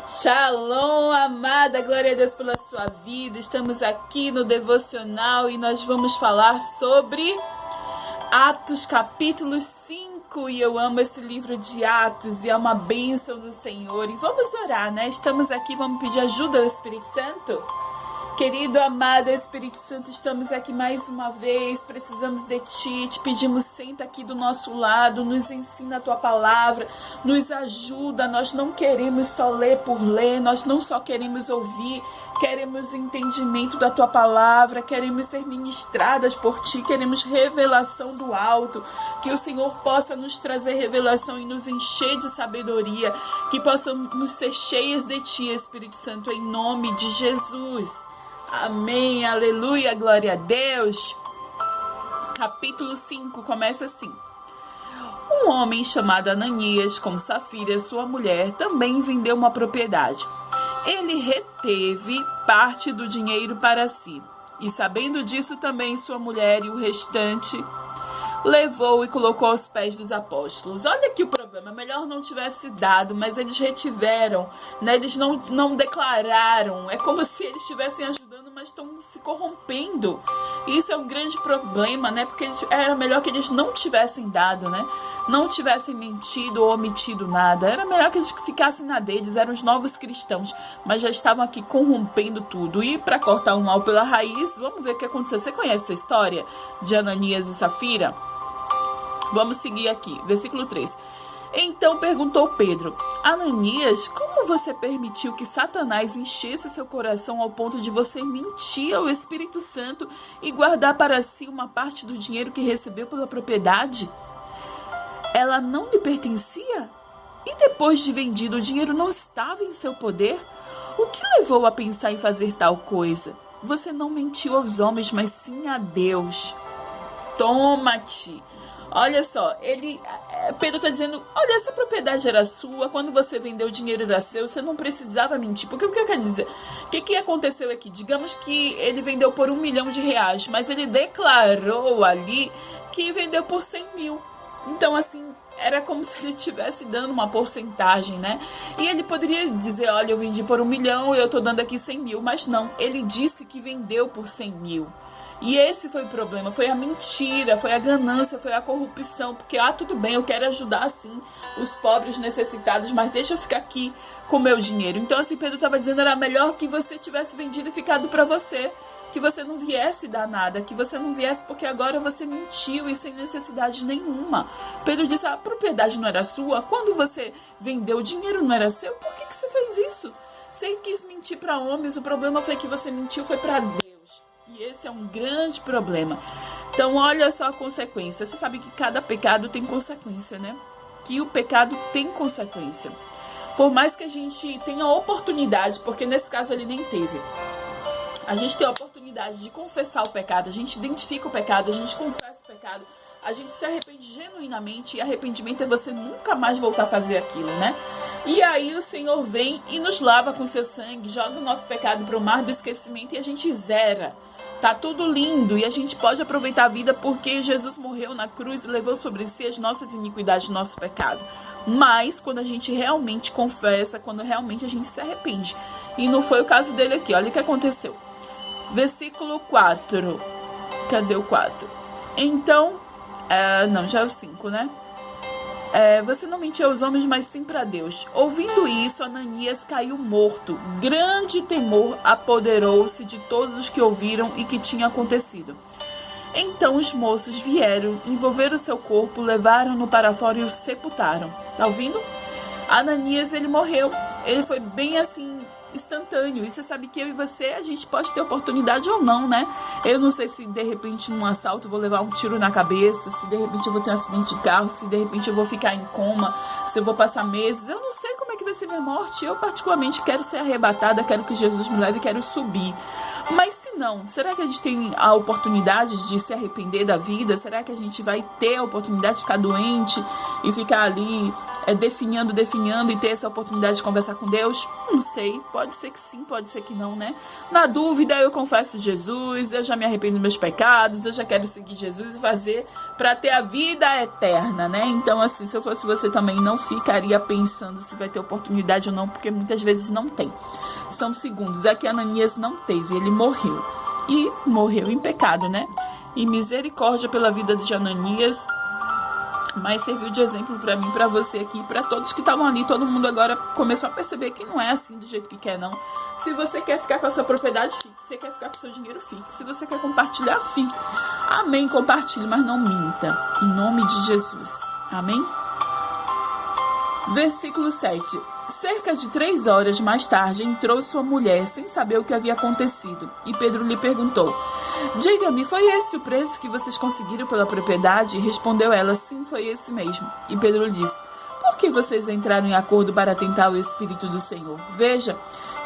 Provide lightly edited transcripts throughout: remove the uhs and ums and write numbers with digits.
Shalom, amada, glória a Deus pela sua vida. Estamos aqui no devocional e nós vamos falar sobre Atos capítulo 5. E eu amo esse livro de Atos e é uma bênção do Senhor. E vamos orar, né? Estamos aqui, vamos pedir ajuda ao Espírito Santo. Querido, amado Espírito Santo, estamos aqui mais uma vez, precisamos de Ti, te pedimos, senta aqui do nosso lado, nos ensina a Tua palavra, nos ajuda, nós não queremos só ler por ler, nós não só queremos ouvir, queremos entendimento da Tua palavra, queremos ser ministradas por Ti, queremos revelação do alto, que o Senhor possa nos trazer revelação e nos encher de sabedoria, que possamos ser cheias de Ti, Espírito Santo, em nome de Jesus. Amém, aleluia, glória a Deus. Capítulo 5 começa assim. Um homem chamado Ananias, com Safira, sua mulher, também vendeu uma propriedade. Ele reteve parte do dinheiro para si, e sabendo disso também sua mulher e o restante levou e colocou aos pés dos apóstolos. Olha aqui o problema, melhor não tivesse dado, mas eles retiveram, né? Eles não declararam, é como se eles estivessem ajudando, mas estão se corrompendo. Isso é um grande problema, né? Porque era melhor que eles não tivessem dado, né? Não tivessem mentido ou omitido nada, era melhor que eles ficassem na deles, eram os novos cristãos, mas já estavam aqui corrompendo tudo. E para cortar o mal pela raiz, vamos ver o que aconteceu. Você conhece essa história de Ananias e Safira? Vamos seguir aqui, versículo 3. Então perguntou Pedro: Ananias, como você permitiu que Satanás enchesse seu coração ao ponto de você mentir ao Espírito Santo e guardar para si uma parte do dinheiro que recebeu pela propriedade? Ela não lhe pertencia? E depois de vendido, o dinheiro não estava em seu poder? O que levou a pensar em fazer tal coisa? Você não mentiu aos homens, mas sim a Deus. Toma-te! Olha só, Pedro está dizendo, olha, essa propriedade era sua, quando você vendeu o dinheiro era seu, você não precisava mentir. Porque o que eu quero dizer? O que aconteceu aqui? Digamos que ele vendeu por R$1 milhão, mas ele declarou ali que vendeu por 100 mil. Então, assim, era como se ele estivesse dando uma porcentagem, né? E ele poderia dizer, olha, eu vendi por 1 milhão e eu estou dando aqui 100 mil. Mas não, ele disse que vendeu por 100 mil. E esse foi o problema, foi a mentira, foi a ganância, foi a corrupção, porque, tudo bem, eu quero ajudar, sim, os pobres necessitados, mas deixa eu ficar aqui com o meu dinheiro. Então, assim, Pedro estava dizendo, era melhor que você tivesse vendido e ficado para você, que você não viesse dar nada, que você não viesse porque agora você mentiu e sem necessidade nenhuma. Pedro disse, a propriedade não era sua, quando você vendeu o dinheiro não era seu, por que você fez isso? Você quis mentir para homens, o problema foi que você mentiu, foi para Deus. E esse é um grande problema. Então, olha só a consequência. Você sabe que cada pecado tem consequência, né? Que o pecado tem consequência. Por mais que a gente tenha oportunidade, porque nesse caso ele nem teve. A gente tem a oportunidade de confessar o pecado, a gente identifica o pecado, a gente confessa o pecado, a gente se arrepende genuinamente, e arrependimento é você nunca mais voltar a fazer aquilo, né? E aí o Senhor vem e nos lava com seu sangue, joga o nosso pecado para o mar do esquecimento e a gente zera. Tá tudo lindo e a gente pode aproveitar a vida porque Jesus morreu na cruz e levou sobre si as nossas iniquidades, nosso pecado. Mas quando a gente realmente confessa, quando realmente a gente se arrepende. E não foi o caso dele aqui, olha o que aconteceu. Versículo 4. Cadê o 4? Então, não, já é o 5, né? Você não mentiu aos homens, mas sim para Deus. Ouvindo isso, Ananias caiu morto. Grande temor apoderou-se de todos os que ouviram e que tinha acontecido. Então os moços vieram, envolveram seu corpo, levaram-no para fora e o sepultaram. Tá ouvindo? Ananias, ele morreu. Ele foi bem assim, instantâneo. E você sabe que eu e você, a gente pode ter oportunidade ou não, né? Eu não sei se de repente num assalto eu vou levar um tiro na cabeça, se de repente eu vou ter um acidente de carro, se de repente eu vou ficar em coma, se eu vou passar meses. Eu não sei como é que vai ser minha morte. Eu particularmente quero ser arrebatada, quero que Jesus me leve, quero subir. Mas se não, será que a gente tem a oportunidade de se arrepender da vida? Será que a gente vai ter a oportunidade de ficar doente e ficar ali definhando e ter essa oportunidade de conversar com Deus? Não sei, pode ser que sim, pode ser que não, né? Na dúvida, eu confesso Jesus, eu já me arrependo dos meus pecados, eu já quero seguir Jesus e fazer para ter a vida eterna, né? Então, assim, se eu fosse você também, não ficaria pensando se vai ter oportunidade ou não, porque muitas vezes não tem. São segundos, é que Ananias não teve, ele morreu. E morreu em pecado, né? E misericórdia pela vida de Ananias, mas serviu de exemplo para mim, para você aqui, para todos que estavam ali. Todo mundo agora começou a perceber que não é assim do jeito que quer, não. Se você quer ficar com a sua propriedade, fique. Se você quer ficar com o seu dinheiro, fique. Se você quer compartilhar, fique. Amém, compartilhe, mas não minta. Em nome de Jesus. Amém? Versículo 7. Cerca de 3 horas mais tarde, entrou sua mulher, sem saber o que havia acontecido. E Pedro lhe perguntou: diga-me, foi esse o preço que vocês conseguiram pela propriedade? E respondeu ela: sim, foi esse mesmo. E Pedro disse: por que vocês entraram em acordo para tentar o Espírito do Senhor? Veja,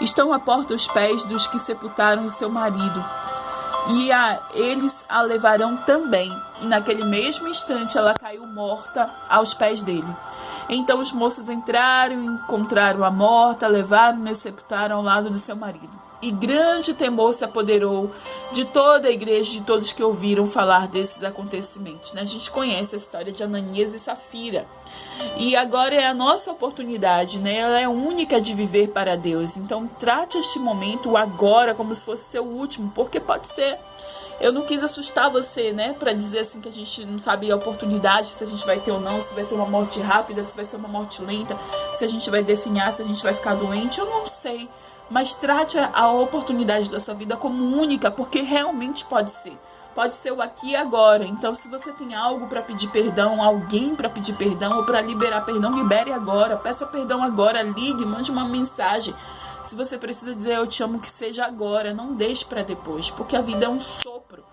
estão à porta os pés dos que sepultaram o seu marido, e eles a levarão também. E naquele mesmo instante ela caiu morta aos pés dele. Então os moços entraram, encontraram a morta, levaram-na e sepultaram ao lado do seu marido. E grande temor se apoderou de toda a igreja, de todos que ouviram falar desses acontecimentos, né? A gente conhece a história de Ananias e Safira. E agora é a nossa oportunidade, né? Ela é única de viver para Deus. Então trate este momento agora como se fosse seu último, porque pode ser. Eu não quis assustar você, né? Pra dizer assim que a gente não sabe a oportunidade, se a gente vai ter ou não, se vai ser uma morte rápida, se vai ser uma morte lenta, se a gente vai definhar, se a gente vai ficar doente, eu não sei. Mas trate a oportunidade da sua vida como única, porque realmente pode ser. Pode ser o aqui e agora. Então, se você tem algo para pedir perdão, alguém para pedir perdão ou para liberar perdão, libere agora. Peça perdão agora, ligue, mande uma mensagem. Se você precisa dizer eu te amo, que seja agora, não deixe para depois, porque a vida é um sopro.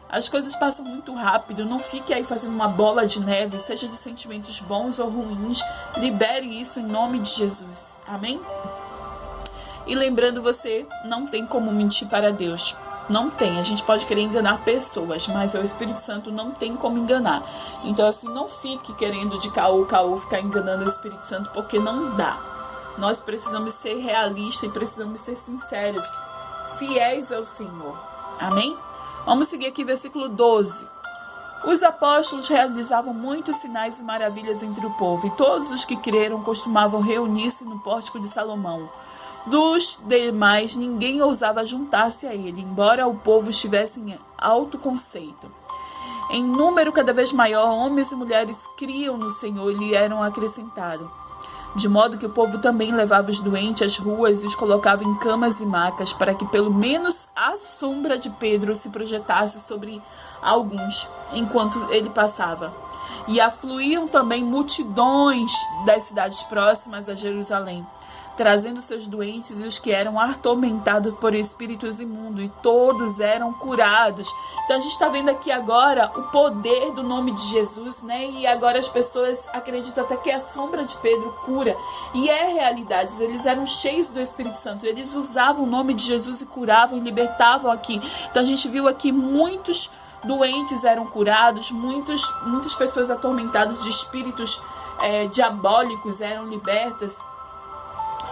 As coisas passam muito rápido, não fique aí fazendo uma bola de neve, seja de sentimentos bons ou ruins, libere isso em nome de Jesus, amém? E lembrando, você não tem como mentir para Deus, não tem. A gente pode querer enganar pessoas, mas o Espírito Santo não tem como enganar. Então assim, não fique querendo de caô, ficar enganando o Espírito Santo, porque não dá. Nós precisamos ser realistas e precisamos ser sinceros, fiéis ao Senhor. Amém? Vamos seguir aqui, versículo 12. Os apóstolos realizavam muitos sinais e maravilhas entre o povo, e todos os que creram costumavam reunir-se no pórtico de Salomão. Dos demais, ninguém ousava juntar-se a ele, embora o povo estivesse em alto conceito. Em número cada vez maior, homens e mulheres criam no Senhor e lhe eram acrescentados. De modo que o povo também levava os doentes às ruas e os colocava em camas e macas, para que pelo menos a sombra de Pedro se projetasse sobre alguns, enquanto ele passava. E afluíam também multidões das cidades próximas a Jerusalém, trazendo seus doentes e os que eram atormentados por espíritos imundos, e todos eram curados. Então a gente está vendo aqui agora o poder do nome de Jesus, né? E agora as pessoas acreditam até que a sombra de Pedro cura, e é realidade. Eles eram cheios do Espírito Santo, eles usavam o nome de Jesus e curavam e libertavam aqui. Então a gente viu aqui muitos doentes eram curados, muitas pessoas atormentadas de espíritos diabólicos eram libertas.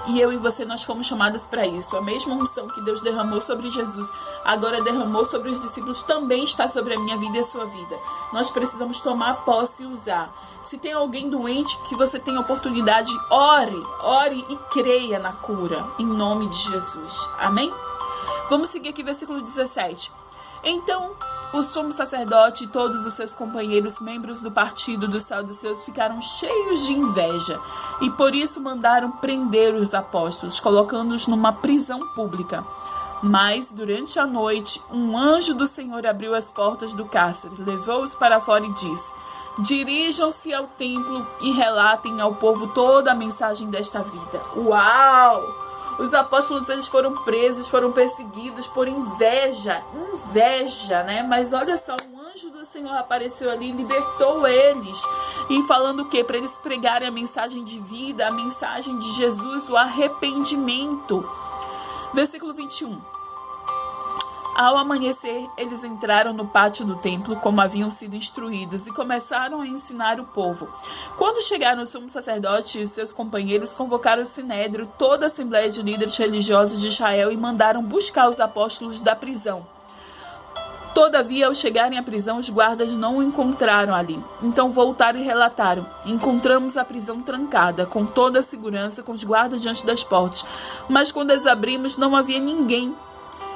E eu e você, nós fomos chamados para isso. A mesma unção que Deus derramou sobre Jesus, agora derramou sobre os discípulos, também está sobre a minha vida e a sua vida. Nós precisamos tomar posse e usar. Se tem alguém doente que você tem oportunidade, ore e creia na cura, em nome de Jesus. Amém? Vamos seguir aqui, versículo 17. Então, o sumo sacerdote e todos os seus companheiros, membros do partido dos saduceus, ficaram cheios de inveja e por isso mandaram prender os apóstolos, colocando-os numa prisão pública. Mas, durante a noite, um anjo do Senhor abriu as portas do cárcere, levou-os para fora e disse: dirijam-se ao templo e relatem ao povo toda a mensagem desta vida. Uau! Os apóstolos, eles foram presos, foram perseguidos por inveja, né? Mas olha só, um anjo do Senhor apareceu ali e libertou eles. E falando o quê? Para eles pregarem a mensagem de vida, a mensagem de Jesus, o arrependimento. Versículo 21. Ao amanhecer, eles entraram no pátio do templo, como haviam sido instruídos, e começaram a ensinar o povo. Quando chegaram o sumo sacerdote e os seus companheiros, convocaram o sinédrio, toda a assembleia de líderes religiosos de Israel, e mandaram buscar os apóstolos da prisão. Todavia, ao chegarem à prisão, os guardas não o encontraram ali. Então voltaram e relataram: encontramos a prisão trancada, com toda a segurança, com os guardas diante das portas. Mas quando as abrimos, não havia ninguém.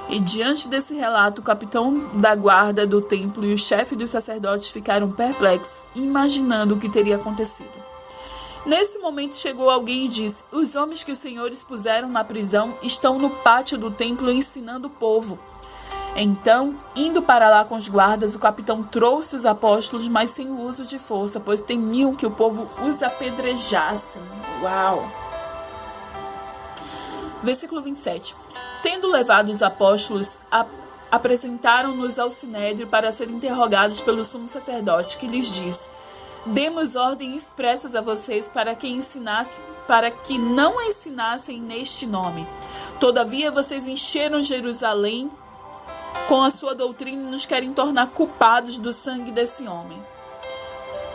E diante desse relato, o capitão da guarda do templo e o chefe dos sacerdotes ficaram perplexos, imaginando o que teria acontecido. Nesse momento chegou alguém e disse: os homens que os senhores puseram na prisão estão no pátio do templo ensinando o povo. Então, indo para lá com os guardas, o capitão trouxe os apóstolos, mas sem o uso de força, pois temiam que o povo os apedrejasse. Uau! Versículo 27. Tendo levado os apóstolos, apresentaram-nos ao sinédrio para serem interrogados pelo sumo sacerdote, que lhes disse: demos ordens expressas a vocês para que não ensinassem neste nome. Todavia, vocês encheram Jerusalém com a sua doutrina e nos querem tornar culpados do sangue desse homem.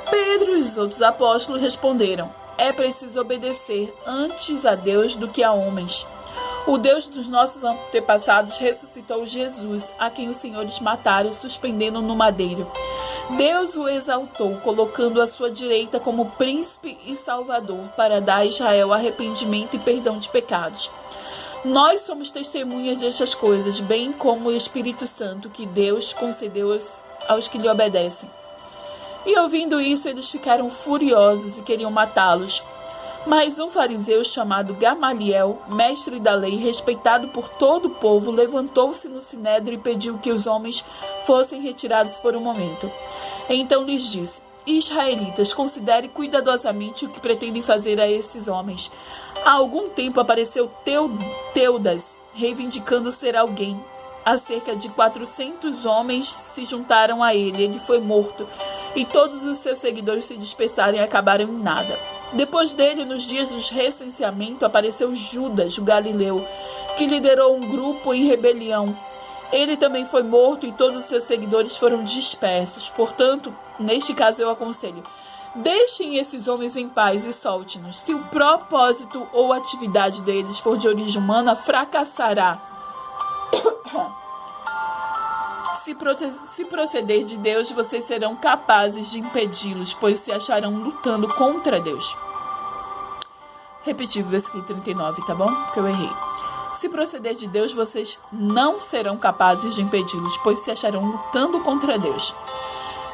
Pedro e os outros apóstolos responderam: é preciso obedecer antes a Deus do que a homens. O Deus dos nossos antepassados ressuscitou Jesus, a quem os senhores mataram, suspendendo no madeiro. Deus o exaltou, colocando à sua direita como príncipe e salvador, para dar a Israel arrependimento e perdão de pecados. Nós somos testemunhas destas coisas, bem como o Espírito Santo, que Deus concedeu aos que lhe obedecem. E ouvindo isso, eles ficaram furiosos e queriam matá-los. Mas um fariseu chamado Gamaliel, mestre da lei, respeitado por todo o povo, levantou-se no sinédrio e pediu que os homens fossem retirados por um momento. Então lhes disse: israelitas, considere cuidadosamente o que pretendem fazer a esses homens. Há algum tempo apareceu Teudas, reivindicando ser alguém. Há cerca de 400 homens se juntaram a ele. Ele foi morto, e todos os seus seguidores se dispersaram e acabaram em nada. Depois dele, nos dias do recenseamento, apareceu Judas, o galileu, que liderou um grupo em rebelião. Ele também foi morto e todos os seus seguidores foram dispersos. Portanto, neste caso eu aconselho: deixem esses homens em paz e solte-nos. Se o propósito ou atividade deles for de origem humana, fracassará. Se proceder de Deus, vocês serão capazes de impedi-los, pois se acharão lutando contra Deus. Repetir o versículo 39, tá bom? Porque eu errei. Se proceder de Deus, vocês não serão capazes de impedi-los, pois se acharão lutando contra Deus.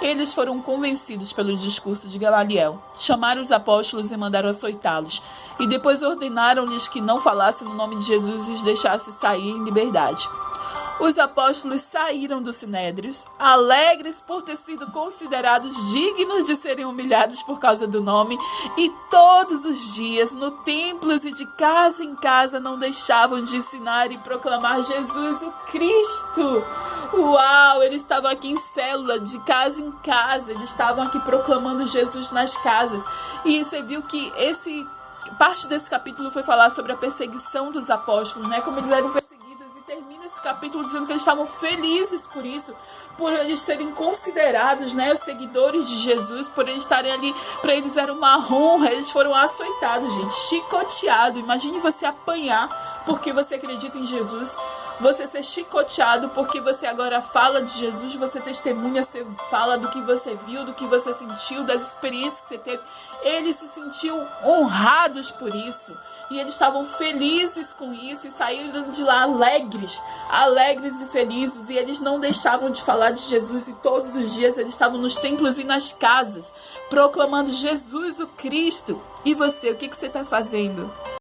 Eles foram convencidos pelo discurso de Gamaliel, chamaram os apóstolos e mandaram açoitá-los, e depois ordenaram-lhes que não falassem no nome de Jesus e os deixassem sair em liberdade. Os apóstolos saíram do sinédrio, alegres por ter sido considerados dignos de serem humilhados por causa do nome, e todos os dias, no templo e de casa em casa, não deixavam de ensinar e proclamar Jesus, o Cristo. Uau! Eles estavam aqui em célula, de casa em casa, eles estavam aqui proclamando Jesus nas casas. E você viu que parte desse capítulo foi falar sobre a perseguição dos apóstolos, né? Como eles eram perseguidos. Termina esse capítulo dizendo que eles estavam felizes por isso, por eles serem considerados, né, os seguidores de Jesus, por eles estarem ali, para eles era uma honra. Eles foram açoitados, gente, chicoteado. Imagine você apanhar porque você acredita em Jesus, você ser chicoteado porque você agora fala de Jesus, você testemunha, você fala do que você viu, do que você sentiu, das experiências que você teve. Eles se sentiam honrados por isso, e eles estavam felizes com isso, e saíram de lá alegres e felizes, e eles não deixavam de falar de Jesus, e todos os dias eles estavam nos templos e nas casas, proclamando Jesus, o Cristo. E você, o que você está fazendo?